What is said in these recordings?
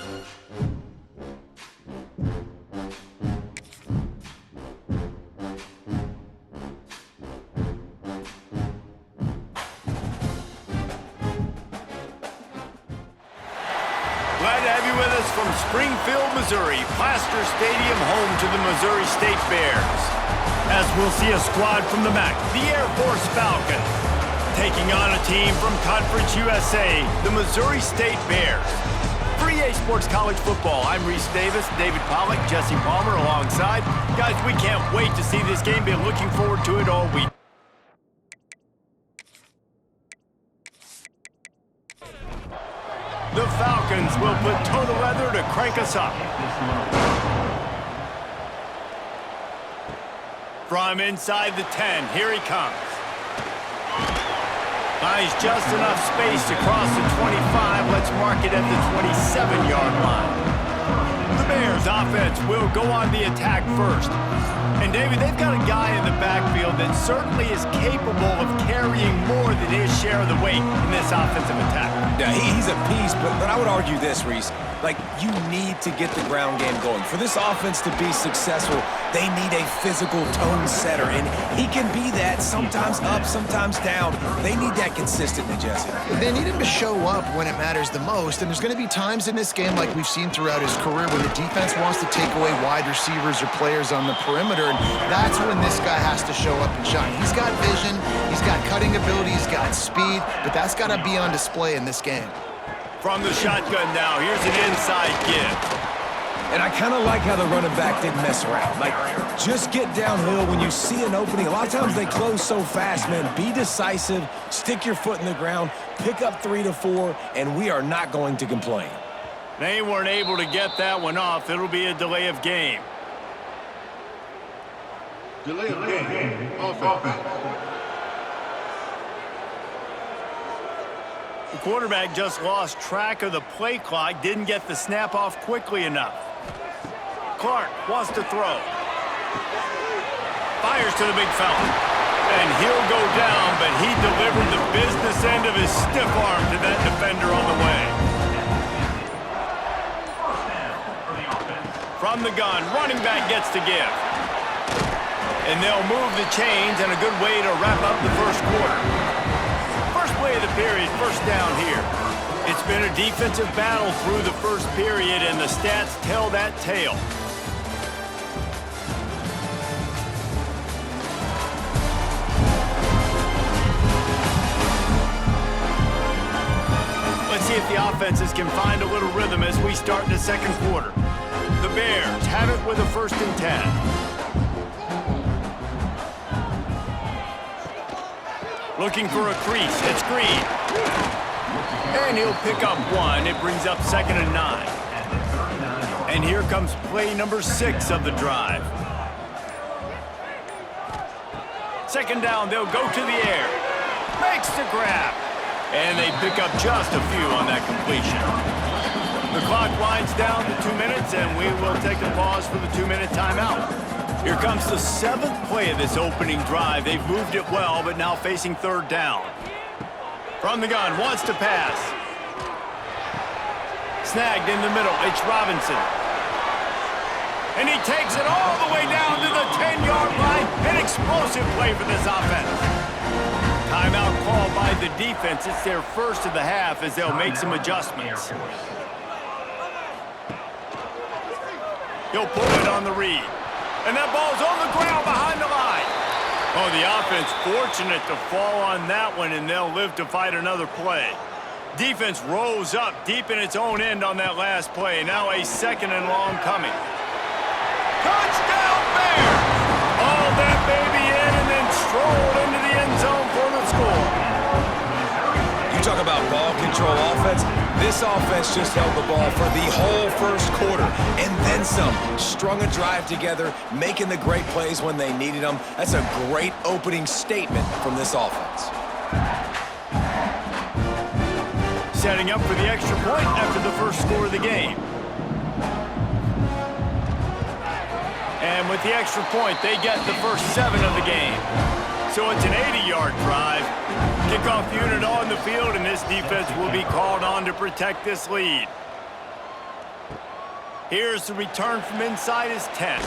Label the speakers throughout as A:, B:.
A: Glad to have you with us from Springfield, Missouri, Plaster Stadium, home to the Missouri State Bears. As we'll see a squad from the MAC, the Air Force Falcons, taking on a team from Conference USA, the Missouri State Bears. For EA Sports College Football, I'm Reese Davis, David Pollack, Jesse Palmer alongside. Guys, we can't wait to see this game. Been looking forward to it all week. The Falcons will put toe to leather to crank us up. From inside the 10, here he comes. Buys just enough space to cross the 25. Let's mark it at the 27-yard line. The Bears offense will go on the attack first. And, David, they've got a guy in the backfield that certainly is capable of carrying more than his share of the weight in this offensive attack.
B: Yeah, he's a piece, but I would argue this, Reese. Like, you need to get the ground game going. For this offense to be successful, they need a physical tone setter, and he can be that, sometimes up, sometimes down. They need that consistently, Jesse.
C: They need him to show up when it matters the most, and there's going to be times in this game like we've seen throughout his career when the defense wants to take away wide receivers or players on the perimeter, and that's when this guy has to show up and shine. He's got vision, he's got cutting ability, he's got speed, but that's got to be on display in this game.
A: From the shotgun now, here's an inside give.
B: And I kind of like how the running back didn't mess around. Like, just get downhill when you see an opening. A lot of times they close so fast, man. Be decisive, stick your foot in the ground, pick up 3 to 4, and we are not going to complain.
A: They weren't able to get that one off. It'll be a delay of game.
D: Delay of game. Offense.
A: The quarterback just lost track of the play clock, didn't get the snap off quickly enough. Clark wants to throw. Fires to the big fella. And he'll go down, but he delivered the business end of his stiff arm to that defender on the way. From the gun, running back gets to give. And they'll move the chains, and a good way to wrap up the first quarter. First play of the period, first down here. It's been a defensive battle through the first period, and the stats tell that tale. Let's see if the offenses can find a little rhythm as we start the second quarter. The Bears have it with a 1st and 10. Looking for a crease. It's Green. And he'll pick up 1. It brings up 2nd and 9. And here comes play number 6 of the drive. 2nd down, they'll go to the air. Makes the grab. And they pick up just a few on that completion. The clock winds down to 2 minutes, and we will take a pause for the 2-minute timeout. Here comes the 7th play of this opening drive. They've moved it well, but now facing 3rd down. From the gun, wants to pass. Snagged in the middle, it's Robinson. And he takes it all the way down to the 10-yard line. An explosive play for this offense. Timeout called by the defense. It's their first of the half as they'll make some adjustments. He'll pull it on the read. And that ball's on the ground behind the line. Oh, the offense fortunate to fall on that one, and they'll live to fight another play. Defense rose up deep in its own end on that last play. Now a 2nd and long coming. Touchdown Bears! All that baby in and then strolled into the end zone for the score.
B: You talk about ball control offense. This offense just held the ball for the whole first quarter and then some. Strung a drive together, making the great plays when they needed them. That's a great opening statement from this offense.
A: Setting up for the extra point after the first score of the game. And with the extra point, they get the first 7 of the game. So it's an 80-yard drive. Kickoff unit on the field, and this defense will be called on to protect this lead. Here's the return from inside his 10.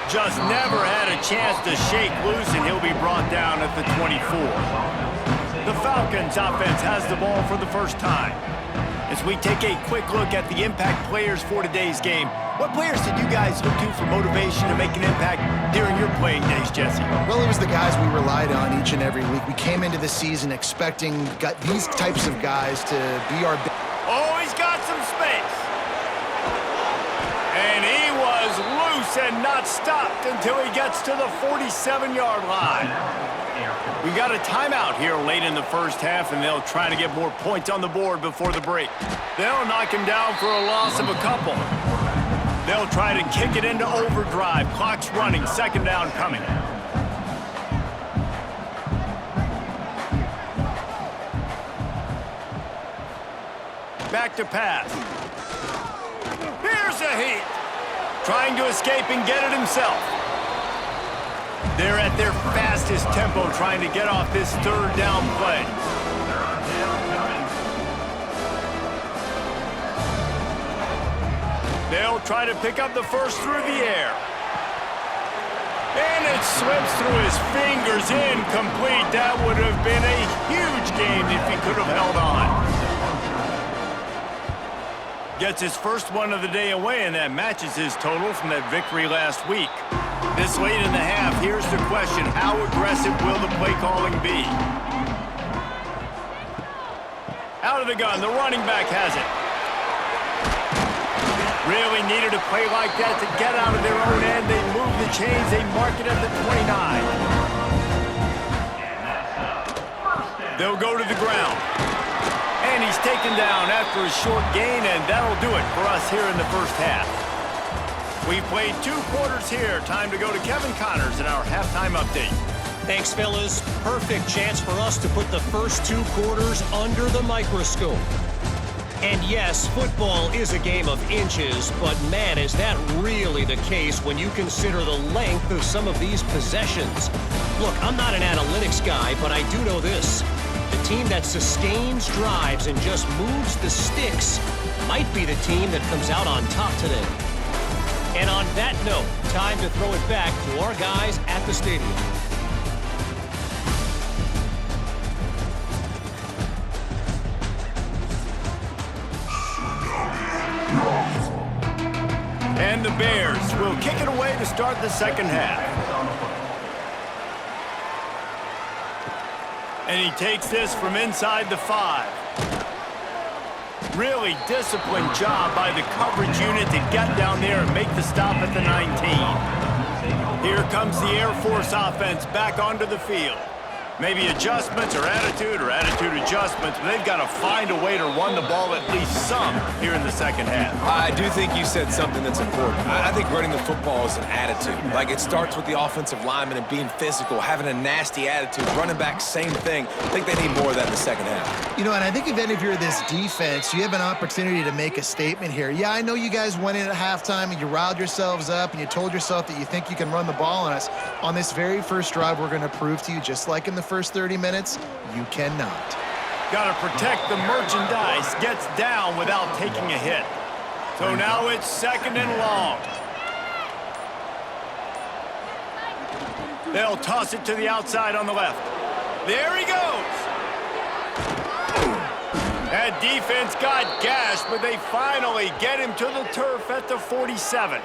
A: Just never had a chance to shake loose, and he'll be brought down at the 24. The Falcons offense has the ball for the first time. As we take a quick look at the impact players for today's game, what players did you guys look to for motivation to make an impact during your playing days, Jesse?
C: Well, it was the guys we relied on each and every week. We came into the season expecting these types of guys to be our...
A: Oh, he's got some space. And he was loose and not stopped until he gets to the 47-yard line. We got a timeout here late in the first half, and they'll try to get more points on the board before the break. They'll knock him down for a loss of a couple. They'll try to kick it into overdrive. Clock's running, second down coming. Back to pass. Here's a heat. Trying to escape and get it himself. They're at their fastest tempo trying to get off this third down play. They'll try to pick up the first through the air. And it slips through his fingers, incomplete. That would have been a huge game if he could have held on. Gets his first one of the day away, and that matches his total from that victory last week. This late in the half, here's the question: how aggressive will the play calling be? Out of the gun, the running back has it. Really needed a play like that to get out of their own end. They move the chains, they mark it at the 29. They'll go to the ground. And he's taken down after a short gain, and that'll do it for us here in the first half. We've played 2 quarters here. Time to go to Kevin Connors in our halftime update.
E: Thanks, fellas. Perfect chance for us to put the first 2 quarters under the microscope. And yes, football is a game of inches, but man, is that really the case when you consider the length of some of these possessions. Look, I'm not an analytics guy, but I do know this. The team that sustains drives and just moves the sticks might be the team that comes out on top today. And on that note, time to throw it back to our guys at the stadium.
A: And the Bears will kick it away to start the second half. And he takes this from inside the 5. Really disciplined job by the coverage unit to get down there and make the stop at the 19. Here comes the Air Force offense back onto the field. Maybe adjustments or attitude adjustments, but they've got to find a way to run the ball at least some here in the second half.
B: I do think you said something that's important. I think running the football is an attitude. Like, it starts with the offensive lineman and being physical, having a nasty attitude. Running back, same thing. I think they need more of that in the second half.
C: You know, and I think if any of you are this defense, you have an opportunity to make a statement here. Yeah, I know you guys went in at halftime and you riled yourselves up and you told yourself that you think you can run the ball on us. On this very first drive, we're going to prove to you, just like in the first 30 minutes, you cannot.
A: Got to protect the merchandise. Gets down without taking a hit. So now it's second and long. They'll toss it to the outside on the left. There he goes. That defense got gashed, but they finally get him to the turf at the 47.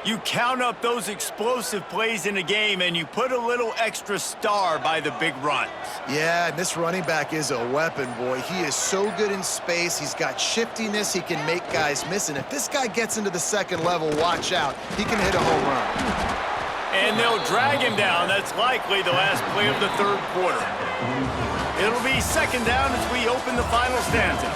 A: You count up those explosive plays in a game, and you put a little extra star by the big runs.
C: Yeah, and this running back is a weapon, boy. He is so good in space. He's got shiftiness. He can make guys miss. And if this guy gets into the second level, watch out. He can hit a home run.
A: And they'll drag him down. That's likely the last play of the third quarter. It'll be second down as we open the final stanza.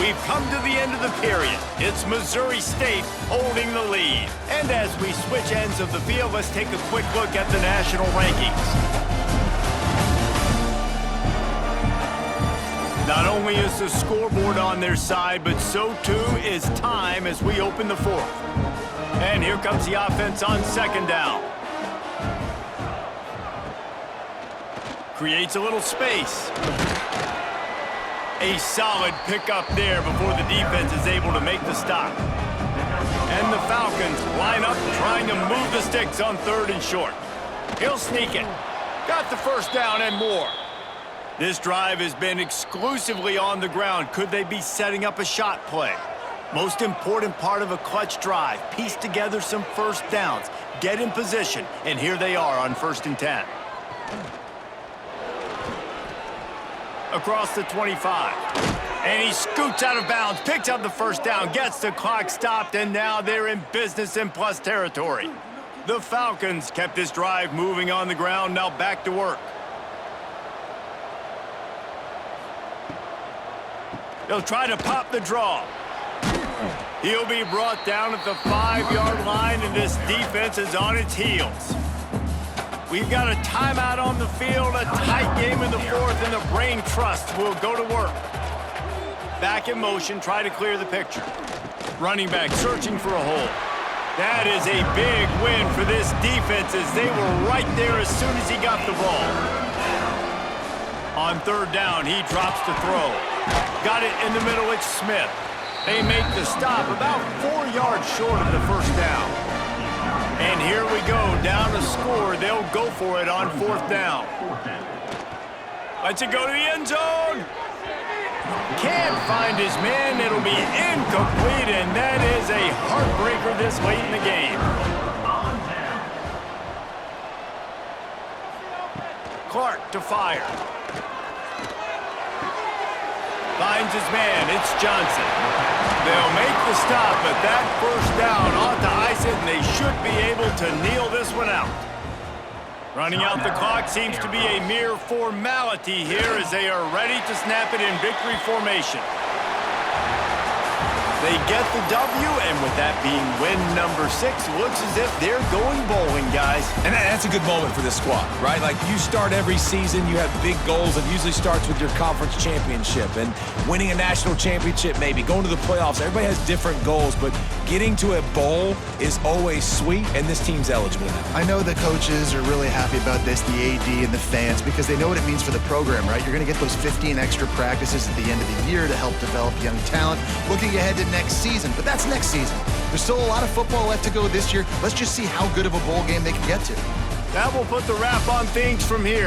A: We've come to the end of the period. It's Missouri State holding the lead. And as we switch ends of the field, let's take a quick look at the national rankings. Not only is the scoreboard on their side, but so too is time as we open the fourth. And here comes the offense on second down. Creates a little space. A solid pickup there before the defense is able to make the stop. And the Falcons line up trying to move the sticks on 3rd and short. He'll sneak it. Got the first down and more. This drive has been exclusively on the ground. Could they be setting up a shot play? Most important part of a clutch drive. Piece together some first downs. Get in position. And here they are on 1st and 10. Across the 25. And he scoots out of bounds, picks up the first down, gets the clock stopped, and now they're in business in plus territory. The Falcons kept this drive moving on the ground, now back to work. They'll try to pop the draw. He'll be brought down at the 5-yard line, and this defense is on its heels. We've got a timeout on the field, a tight game in the 4th, and the brain trust will go to work. Back in motion, try to clear the picture. Running back searching for a hole. That is a big win for this defense as they were right there as soon as he got the ball. On 3rd down, he drops to throw. Got it in the middle, it's Smith. They make the stop about 4 yards short of the first down. And here we go, down to score. They'll go for it on 4th down. Lets it go to the end zone. Can't find his man. It'll be incomplete, and that is a heartbreaker this late in the game. Clark to fire. Finds his man. It's Johnson. They'll make the stop, but that first down ought to ice it, and they should be able to kneel this one out. Running out the clock seems to be a mere formality here as they are ready to snap it in victory formation. They get the W, and with that being win number 6, looks as if they're going bowling, guys.
B: And that's a good moment for this squad, right? Like, you start every season, you have big goals. It usually starts with your conference championship and winning a national championship, maybe going to the playoffs. Everybody has different goals, but getting to a bowl is always sweet, and this team's eligible now.
C: I know the coaches are really happy about this, the AD and the fans, because they know what it means for the program, right? You're going to get those 15 extra practices at the end of the year to help develop young talent. Looking ahead to next season, but that's next season. There's still a lot of football left to go this year. Let's just see how good of a bowl game they can get to.
A: That will put the wrap on things from here.